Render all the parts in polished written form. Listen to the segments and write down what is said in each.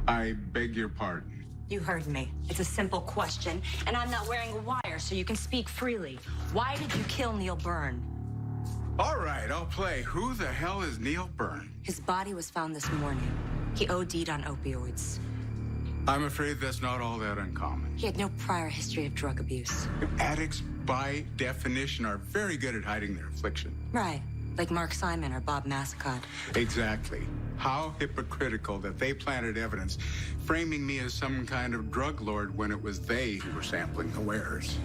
I beg your pardon. You heard me. It's a simple question, and I'm not wearing a wire, so you can speak freely. Why did you kill Neil Byrne? All right, I'll play. Who the hell is Neil Byrne? His body was found this morning. He OD'd on opioids. I'm afraid that's not all that uncommon. He had no prior history of drug abuse. Addicts, by definition, are very good at hiding their affliction. Right. Like Mark Simon or Bob Massacott. Exactly. How hypocritical that they planted evidence, framing me as some kind of drug lord when it was they who were sampling the wares.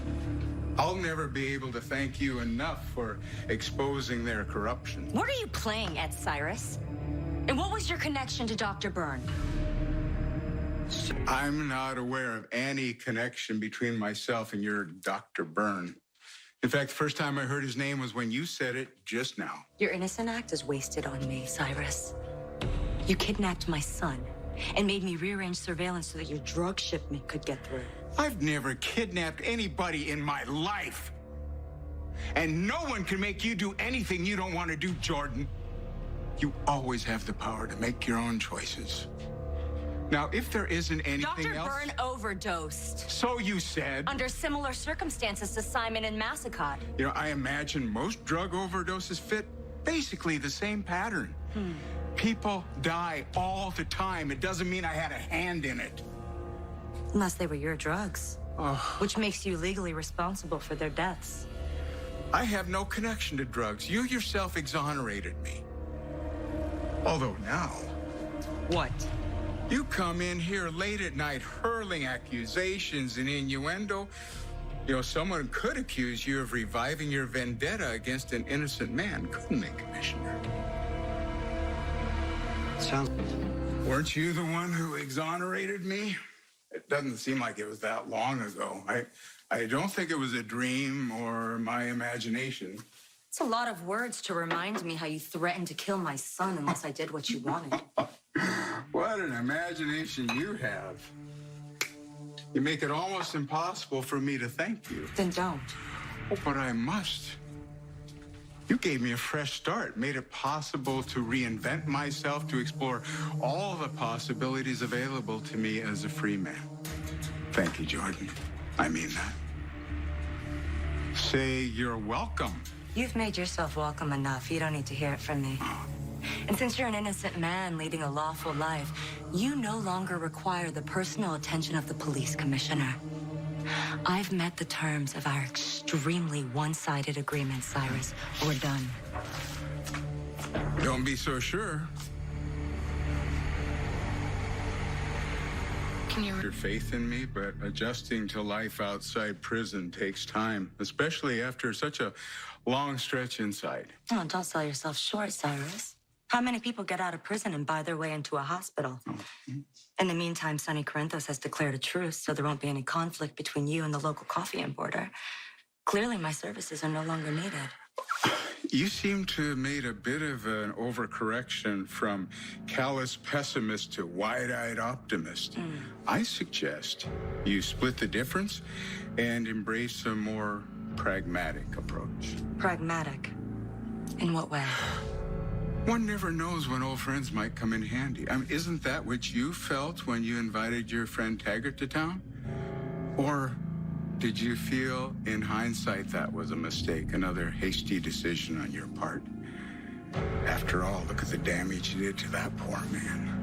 I'll never be able to thank you enough for exposing their corruption. What are you playing at, Cyrus? And what was your connection to Dr. Byrne? I'm not aware of any connection between myself and your Dr. Byrne. In fact, the first time I heard his name was when you said it just now. Your innocent act is wasted on me, Cyrus. You kidnapped my son and made me rearrange surveillance so that your drug shipment could get through. I've never kidnapped anybody in my life. And no one can make you do anything you don't want to do, Jordan. You always have the power to make your own choices. Now, if there isn't anything Dr. else... Byrne overdosed. So you said. Under similar circumstances to Simon and Massacott. You know, I imagine most drug overdoses fit basically the same pattern. People die all the time. It doesn't mean I had a hand in it. Unless they were your drugs. Which makes you legally responsible for their deaths. I have no connection to drugs. You yourself exonerated me. Although now... What? You come in here late at night hurling accusations and innuendo. You know, someone could accuse you of reviving your vendetta against an innocent man, couldn't they, Commissioner? Weren't you the one who exonerated me? It doesn't seem like it was that long ago. I don't think it was a dream or my imagination. It's a lot of words to remind me how you threatened to kill my son unless I did what you wanted. What an imagination you have. You make it almost impossible for me to thank you. Then don't. Oh, but I must. You gave me a fresh start, made it possible to reinvent myself, to explore all the possibilities available to me as a free man. Thank you, Jordan. I mean that. Say you're welcome. You've made yourself welcome enough. You don't need to hear it from me. And since you're an innocent man leading a lawful life, you no longer require the personal attention of the police commissioner. I've met the terms of our extremely one-sided agreement, Cyrus. We're done. Don't be so sure. Can you... Your faith in me, but adjusting to life outside prison takes time, especially after such a long stretch inside. Oh, don't sell yourself short, Cyrus. How many people get out of prison and buy their way into a hospital? In the meantime, Sonny Corinthos has declared a truce, so there won't be any conflict between you and the local coffee importer. Clearly, my services are no longer needed. You seem to have made a bit of an overcorrection from callous pessimist to wide-eyed optimist. I suggest you split the difference and embrace a more pragmatic approach. Pragmatic? In what way? One never knows when old friends might come in handy. I mean, isn't that what you felt when you invited your friend Taggart to town? Or did you feel, in hindsight, that was a mistake, another hasty decision on your part? After all, look at the damage you did to that poor man.